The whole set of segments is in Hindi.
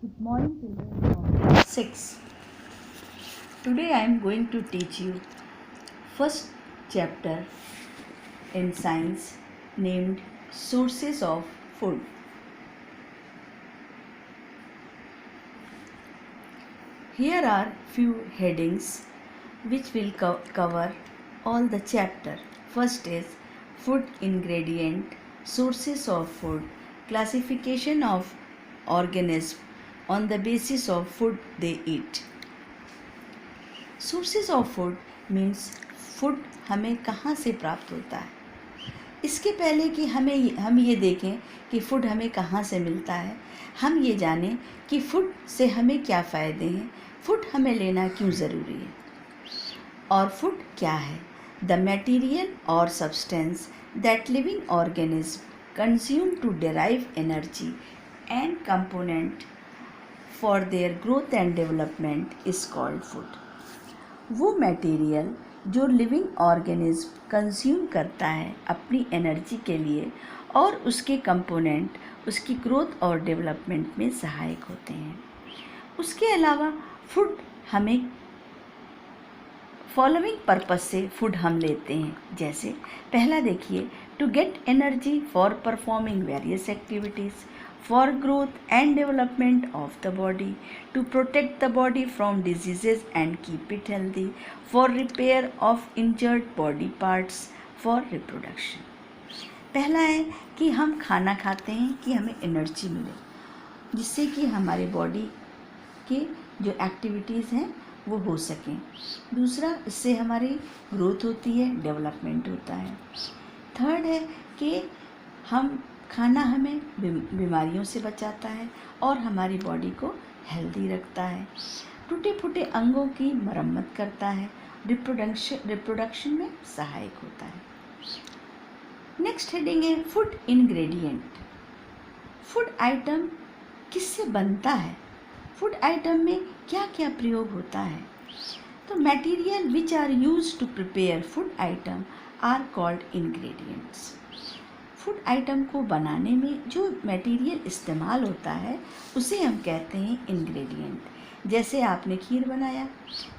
Good morning, children of 6. Today I am going to teach you first chapter in science named Sources of Food. Here are few headings which will cover all the chapter. First is food ingredient, sources of food, classification of organism on the basis of food they eat. Sources of food means food हमें कहाँ से प्राप्त होता है। इसके पहले कि हम ये देखें कि फूड हमें कहाँ से मिलता है, हम ये जानें कि फूड से हमें क्या फ़ायदे हैं, फूड हमें लेना क्यों ज़रूरी है और फूड क्या है। द मटेरियल और substance that living organism consume to derive energy and component for their growth and development is called food. वो मटेरियल जो लिविंग ऑर्गेनिज्म कंज्यूम करता है अपनी एनर्जी के लिए और उसके कंपोनेंट उसकी ग्रोथ और डेवलपमेंट में सहायक होते हैं। उसके अलावा फूड हमें फॉलोइंग पर्पस से फूड हम लेते हैं। जैसे पहला देखिए, to get energy for performing various activities, for growth and development of the body, to protect the body from diseases and keep it healthy, for repair of injured body parts, for reproduction. पहला है कि हम खाना खाते हैं कि हमें एनर्जी मिले, जिससे कि हमारे बॉडी के जो एक्टिविटीज़ हैं वो हो सकें। दूसरा, इससे हमारी ग्रोथ होती है, डेवलपमेंट होता है। थर्ड है कि खाना हमें बीमारियों से बचाता है और हमारी बॉडी को हेल्दी रखता है। टूटे फूटे अंगों की मरम्मत करता है, रिप्रोडक्शन में सहायक होता है। नेक्स्ट हेडिंग है फूड इंग्रेडिएंट। फूड आइटम किससे बनता है, फूड आइटम में क्या क्या प्रयोग होता है। तो material which are used to prepare food item are called ingredients. Food item को बनाने में जो मटेरियल इस्तेमाल होता है उसे हम कहते हैं इंग्रेडिएंट। जैसे आपने खीर बनाया,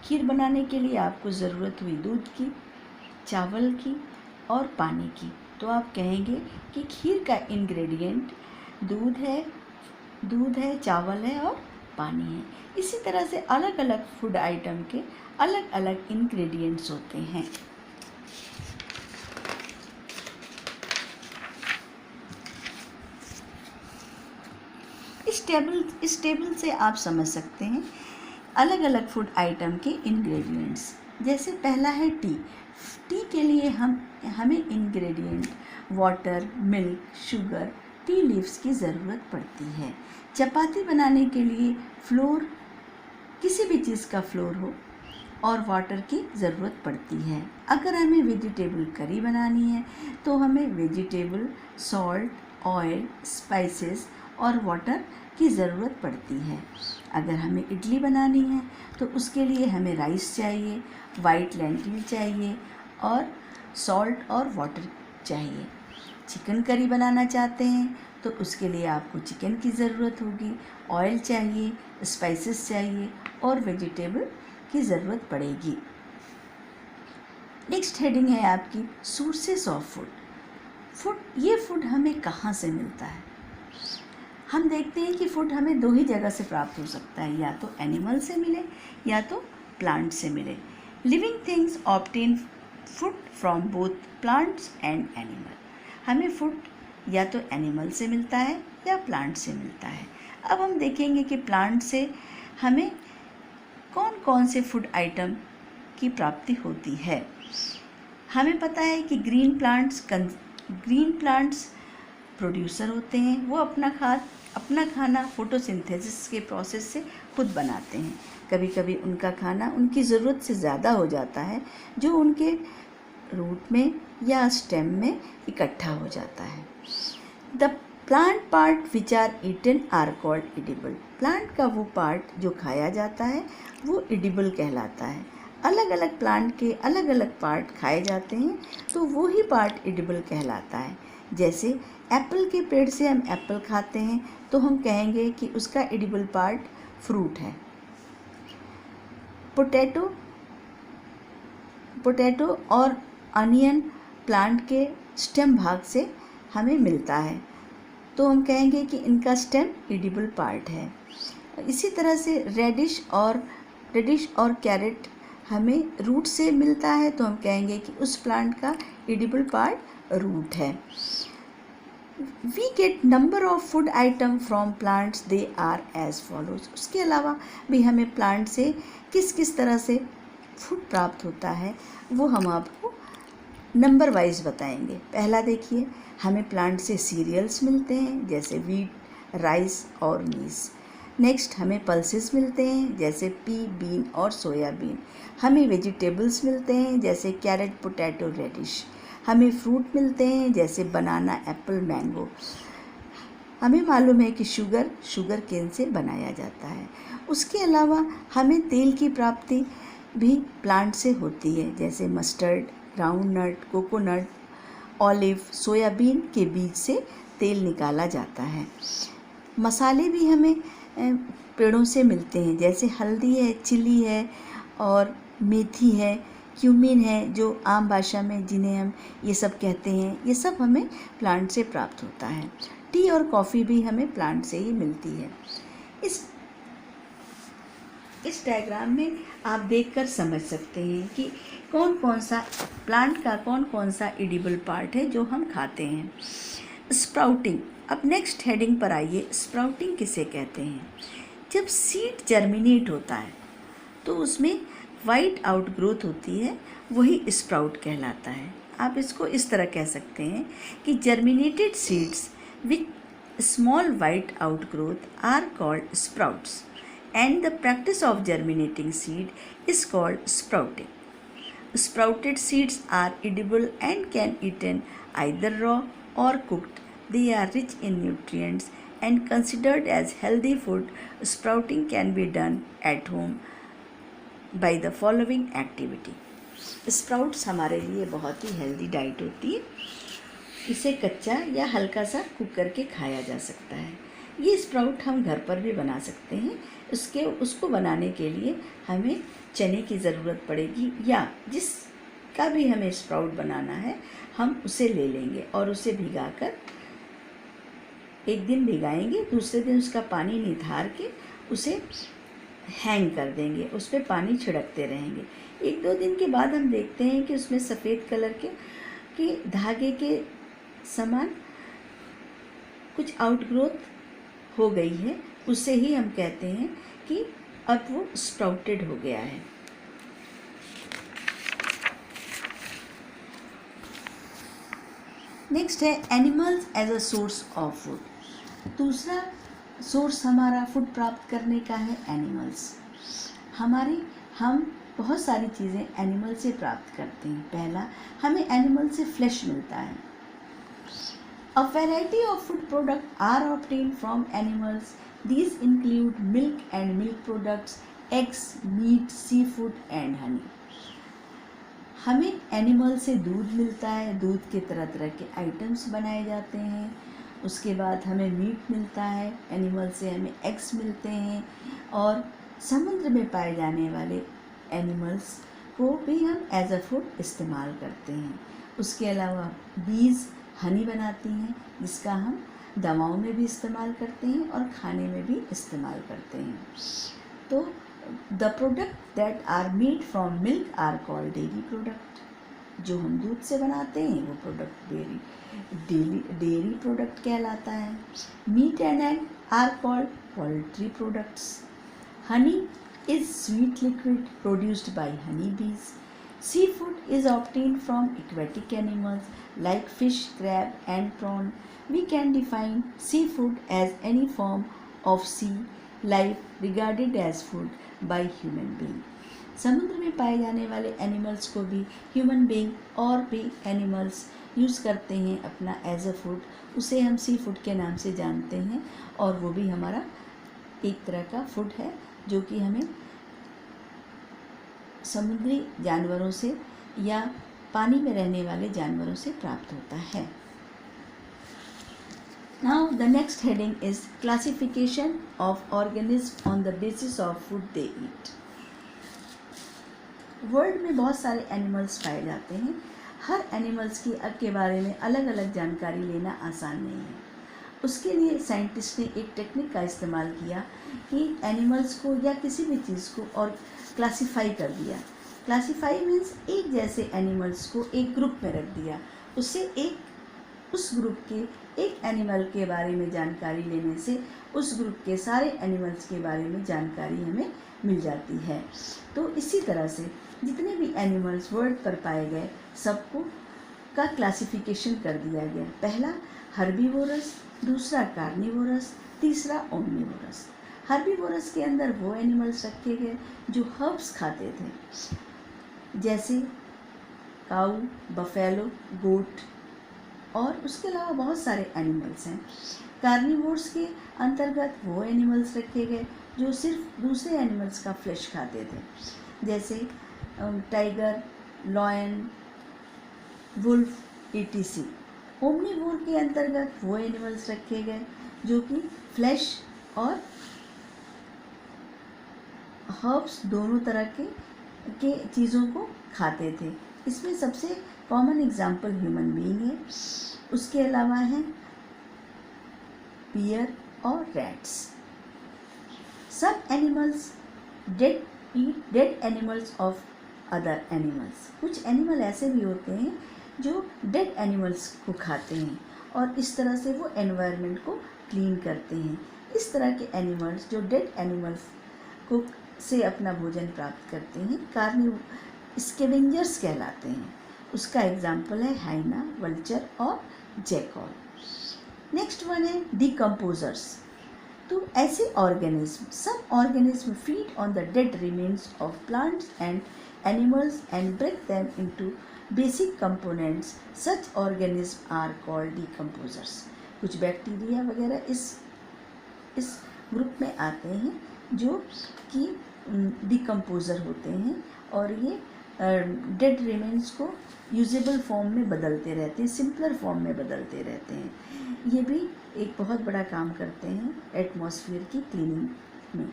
खीर बनाने के लिए आपको ज़रूरत हुई दूध की, चावल की और पानी की, तो आप कहेंगे कि खीर का इंग्रेडिएंट दूध है, चावल है और पानी है। इसी तरह से अलग अलग फूड आइटम के अलग अलग इंग्रेडिएंट्स होते हैं। इस टेबल से आप समझ सकते हैं अलग अलग फूड आइटम के इंग्रेडिएंट्स। जैसे पहला है टी के लिए हमें ingredient water, milk, sugar, tea leaves की ज़रूरत पड़ती है। चपाती बनाने के लिए फ्लोर, किसी भी चीज़ का फ्लोर हो और वाटर की ज़रूरत पड़ती है। अगर हमें वेजिटेबल करी बनानी है तो हमें वेजिटेबल, सॉल्ट, ऑयल, स्पाइसेस और वाटर की ज़रूरत पड़ती है। अगर हमें इडली बनानी है तो उसके लिए हमें राइस चाहिए, वाइट लेंटिल चाहिए और सॉल्ट और वाटर चाहिए। चिकन करी बनाना चाहते हैं तो उसके लिए आपको चिकन की ज़रूरत होगी, ऑयल चाहिए, स्पाइसेस चाहिए और वेजिटेबल की ज़रूरत पड़ेगी। नेक्स्ट हेडिंग है आपकी सोर्सेस ऑफ फूड। ये फूड हमें कहाँ से मिलता है। हम देखते हैं कि फूड हमें दो ही जगह से प्राप्त हो सकता है, या तो एनिमल से मिले या तो प्लांट से मिले। Living things obtain food from both plants and animal. हमें फूड या तो एनिमल से मिलता है या प्लांट से मिलता है। अब हम देखेंगे कि प्लांट से हमें कौन कौन से फूड आइटम की प्राप्ति होती है। हमें पता है कि ग्रीन प्लांट्स प्रोड्यूसर होते हैं, वो अपना खाना फोटोसिंथेसिस के प्रोसेस से खुद बनाते हैं। कभी कभी उनका खाना उनकी ज़रूरत से ज़्यादा हो जाता है जो उनके रूट में या स्टेम में इकट्ठा हो जाता है। The plant part which are eaten are called edible. Plant का वो पार्ट जो खाया जाता है वो एडिबल कहलाता है। अलग अलग प्लांट के अलग अलग पार्ट खाए जाते हैं तो वो ही पार्ट एडिबल कहलाता है। जैसे एप्पल के पेड़ से हम एप्पल खाते हैं तो हम कहेंगे कि उसका एडिबल पार्ट फ्रूट है। पोटैटो और अनियन प्लांट के स्टेम भाग से हमें मिलता है तो हम कहेंगे कि इनका स्टेम एडिबल पार्ट है। इसी तरह से रेडिश और कैरेट हमें रूट से मिलता है तो हम कहेंगे कि उस प्लांट का एडिबल पार्ट रूट है। We get number of food item from plants, they are as follows. उसके अलावा भी हमें प्लांट से किस किस तरह से फूड प्राप्त होता है वो हम आपको नंबर वाइज बताएंगे। पहला देखिए, हमें प्लांट से सीरियल्स मिलते हैं जैसे वीट, राइस और मीस। नेक्स्ट हमें पल्सेस मिलते हैं जैसे पी, बीन और सोयाबीन। हमें वेजिटेबल्स मिलते हैं जैसे कैरेट, पोटैटो, रेडिश। हमें फ्रूट मिलते हैं जैसे बनाना, एप्पल, मैंगो। हमें मालूम है कि शुगर केन से बनाया जाता है। उसके अलावा हमें तेल की प्राप्ति भी प्लांट से होती है जैसे mustard, groundnut, coconut, olive, soybean के बीज से तेल निकाला जाता है। मसाले भी हमें पेड़ों से मिलते हैं जैसे हल्दी है, चिली है और मेथी है, क्यूमिन है जो आम भाषा में जिन्हें हम ये सब कहते हैं, ये सब हमें प्लांट से प्राप्त होता है। टी और कॉफ़ी भी हमें प्लांट से ही मिलती है। इस डायग्राम में आप देखकर समझ सकते हैं कि कौन कौन सा प्लांट का कौन कौन सा एडिबल पार्ट है जो हम खाते हैं। स्प्राउटिंग, अब नेक्स्ट हेडिंग पर आइए। स्प्राउटिंग किसे कहते हैं? जब सीड जर्मिनेट होता है तो उसमें वाइट आउटग्रोथ होती है, वही स्प्राउट कहलाता है। आप इसको इस तरह कह सकते हैं कि germinated seeds with small white outgrowth are called sprouts and the practice of germinating seed is called sprouting. Sprouted seeds are edible and can eaten either raw or cooked. They are rich in nutrients and considered as healthy food. Sprouting can be done at home by the following activity. Sprouts हमारे लिए बहुत ही हेल्दी डाइट होती है। इसे कच्चा या हल्का सा कुक करके खाया जा सकता है। ये स्प्राउट हम घर पर भी बना सकते हैं। उसको बनाने के लिए हमें चने की ज़रूरत पड़ेगी या जिसका भी हमें स्प्राउट बनाना है हम उसे ले लेंगे और उसे भिगाकर एक दिन भिगाएंगे, दूसरे दिन उसका पानी निथार के उसे हैंग कर देंगे, उस पर पानी छिड़कते रहेंगे। 1-2 दिन के बाद हम देखते हैं कि उसमें सफ़ेद कलर के धागे के समान कुछ आउटग्रोथ हो गई है, उससे ही हम कहते हैं कि अब वो स्प्राउटेड हो गया है। नेक्स्ट है animals as a source of food. दूसरा सोर्स हमारा फूड प्राप्त करने का है एनिमल्स। हम बहुत सारी चीज़ें एनिमल से प्राप्त करते हैं। पहला, हमें एनिमल से फ्लैश मिलता है। A variety of food products are obtained from animals. These include milk and milk products, eggs, meat, seafood and honey. हमें एनिमल से दूध मिलता है, दूध के तरह तरह के आइटम्स बनाए जाते हैं। उसके बाद हमें मीट मिलता है, एनिमल से हमें एग्स मिलते हैं और समुद्र में पाए जाने वाले एनिमल्स को भी हम एज अ फूड इस्तेमाल करते हैं। उसके अलावा बीज हनी बनाती हैं जिसका हम दवाओं में भी इस्तेमाल करते हैं और खाने में भी इस्तेमाल करते हैं। तो the product that are made from milk are called dairy product. जो हम दूध से बनाते हैं वो प्रोडक्ट डेयरी प्रोडक्ट कहलाता है। Meat and egg are called poultry products. Honey is sweet liquid produced by honey bees. Seafood is obtained from aquatic animals like fish, crab and prawn. We can define seafood as any form of sea life regarded as food by human being. समुद्र में पाए जाने वाले एनिमल्स को भी ह्यूमन बीइंग और भी एनिमल्स यूज़ करते हैं अपना एज अ फूड। उसे हम सी फूड के नाम से जानते हैं और वो भी हमारा एक तरह का फूड है जो कि हमें समुद्री जानवरों से या पानी में रहने वाले जानवरों से प्राप्त होता है। Now the next heading is classification of organisms on the basis of food they eat. World में बहुत सारे एनिमल्स पाए जाते हैं। हर एनिमल्स के बारे में अलग अलग जानकारी लेना आसान नहीं है। उसके लिए साइंटिस्ट ने एक टेक्निक का इस्तेमाल किया कि एनिमल्स को या किसी भी चीज़ को और क्लासिफाई कर दिया। क्लासिफाई मीन्स एक जैसे एनिमल्स को एक ग्रुप में रख दिया। उससे उस ग्रुप के एक एनिमल के बारे में जानकारी लेने से उस ग्रुप के सारे एनिमल्स के बारे में जानकारी हमें मिल जाती है। तो इसी तरह से जितने भी एनिमल्स वर्ल्ड पर पाए गए सबको का क्लासिफिकेशन कर दिया गया। पहला हर्बीवोरस, दूसरा कार्निवोरस, तीसरा ओमनिवोरस। हर्बीवोरस के अंदर वो एनिमल्स रखे गए जो हर्ब्स खाते थे, जैसे काऊ, बफेलो, गोट और उसके अलावा बहुत सारे एनिमल्स हैं। कार्निवोर्स के अंतर्गत वो एनिमल्स रखे गए जो सिर्फ दूसरे एनिमल्स का फ्लैश खाते थे, जैसे tiger, lion, wolf, etc। Omnivore के अंतर्गत वो एनिमल्स रखे गए जो कि फ्लैश और हर्ब्स दोनों तरह के चीज़ों को खाते थे। इसमें सबसे कॉमन एग्जाम्पल ह्यूमन बीइंग है। उसके अलावा हैं बियर और रैट्स। सब animals eat dead animals of other animals. कुछ एनिमल ऐसे भी होते हैं जो डेड एनिमल्स को खाते हैं और इस तरह से वो एनवायरनमेंट को क्लीन करते हैं। इस तरह के एनिमल्स जो डेड एनिमल्स को से अपना भोजन प्राप्त करते हैं स्कैवेंजर्स कहलाते हैं। उसका एग्जाम्पल है हाइना, वल्चर और जैकॉल। नेक्स्ट वन है डिकम्पोजर्स। तो ऐसे ऑर्गेनिज्म, सब organism feed on the dead remains of plants and animals and break them into basic components. Such organism are called decomposers. कुछ बैक्टीरिया वगैरह इस ग्रुप में आते हैं जो कि डिकम्पोज़र होते हैं और ये डेड रिमेन्स को यूजेबल फॉर्म में बदलते रहते हैं, सिंपलर फॉर्म में बदलते रहते हैं। ये भी एक बहुत बड़ा काम करते हैं एटमॉस्फेयर की क्लीनिंग में।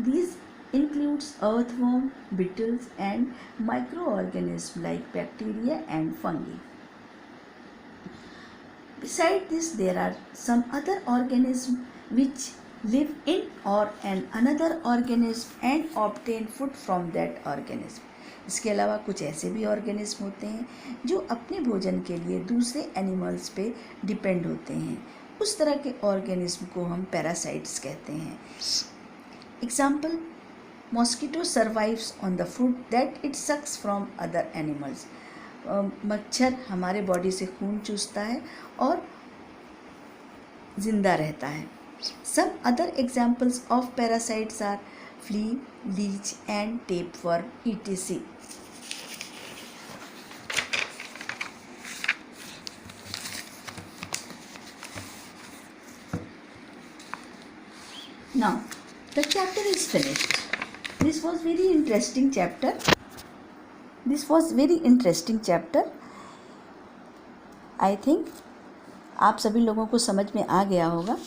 These includes earthworm, Beatles and micro organism like bacteria and fungi. Beside this, there are some other organisms which live in or another organism and obtain food from that organism. इसके अलावा कुछ ऐसे भी ऑर्गेनिज्म होते हैं जो अपने भोजन के लिए दूसरे एनिमल्स पे डिपेंड होते हैं। उस तरह के ऑर्गेनिज्म को हम पैरासाइट्स कहते हैं। Example, mosquito survives on the food that it sucks from other animals. मच्छर हमारे बॉडी से खून चूसता है और जिंदा रहता है। Some other examples of parasites are flea, leech and tapeworm etc। Now the chapter is finished. This was very interesting chapter. I think आप सभी लोगों को समझ में आ गया होगा।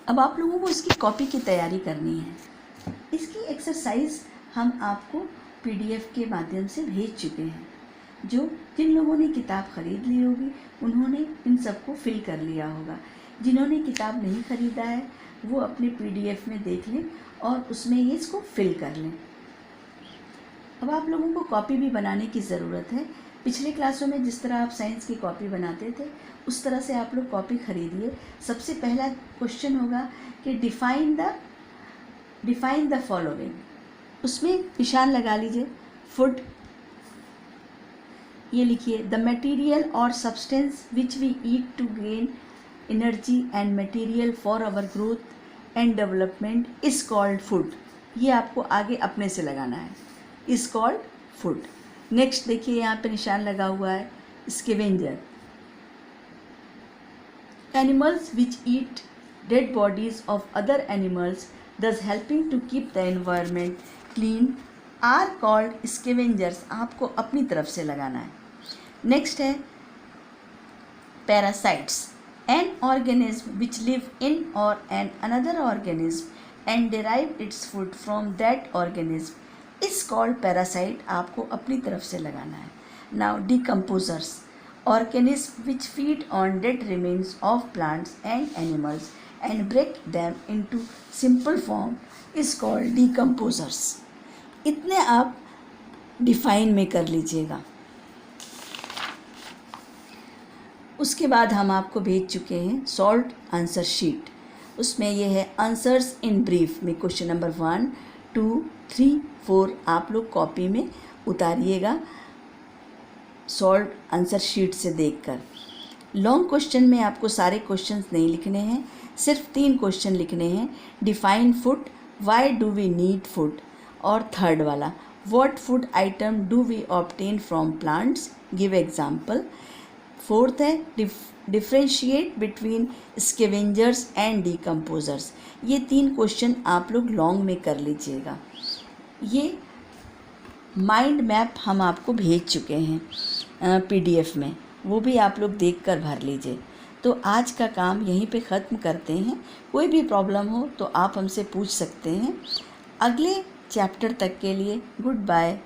अब आप लोगों को इसकी कॉपी की तैयारी करनी है। इसकी एक्सरसाइज हम आपको PDF के माध्यम से भेज चुके हैं। जिन लोगों ने किताब ख़रीद ली होगी उन्होंने इन सबको फिल कर लिया होगा। जिन्होंने किताब नहीं ख़रीदा है वो अपने PDF में देख लें और उसमें ये इसको फिल कर लें। अब आप लोगों को कॉपी भी बनाने की ज़रूरत है। पिछले क्लासों में जिस तरह आप साइंस की कॉपी बनाते थे उस तरह से आप लोग कॉपी खरीदिए। सबसे पहला क्वेश्चन होगा कि डिफाइन द फॉलोइंग। उसमें निशान लगा लीजिए। फूड, ये लिखिए द मटेरियल और substance which we eat to gain energy and material for our growth and development is called food. ये आपको आगे अपने से लगाना है, इज कॉल्ड फूड। नेक्स्ट देखिए यहाँ पे निशान लगा हुआ है scavenger. Animals which eat dead bodies of other animals thus helping to keep the environment clean are called scavengers। आपको अपनी तरफ से लगाना है। नेक्स्ट है Parasites, an organism which live in or an another organism and derive its food from that organism is called parasite. आपको अपनी तरफ से लगाना है. Now decomposers, organisms which feed on dead remains of plants and animals and break them into simple form is called decomposers. इतने आप डिफाइन में कर लीजिएगा. उसके बाद हम आपको भेज चुके हैं सॉल्ट आंसर शीट. उसमें ये है आंसर्स इन ब्रीफ में क्वेश्चन नंबर 1, 2, 3, 4 आप लोग कॉपी में उतारिएगा सॉल्ट आंसर शीट से देखकर. लॉन्ग क्वेश्चन में आपको सारे क्वेश्चंस नहीं लिखने हैं, सिर्फ 3 क्वेश्चन लिखने हैं. Define food, why do we need food, और थर्ड वाला what food item do we obtain from plants, give example. Fourth है differentiate between scavengers and decomposers. ये 3 क्वेश्चन आप लोग लॉन्ग में कर लीजिएगा. ये माइंड मैप हम आपको भेज चुके हैं PDF में, वो भी आप लोग देख कर भर लीजिए. तो आज का काम यहीं पे ख़त्म करते हैं. कोई भी प्रॉब्लम हो तो आप हमसे पूछ सकते हैं. अगले चैप्टर तक के लिए गुड बाय.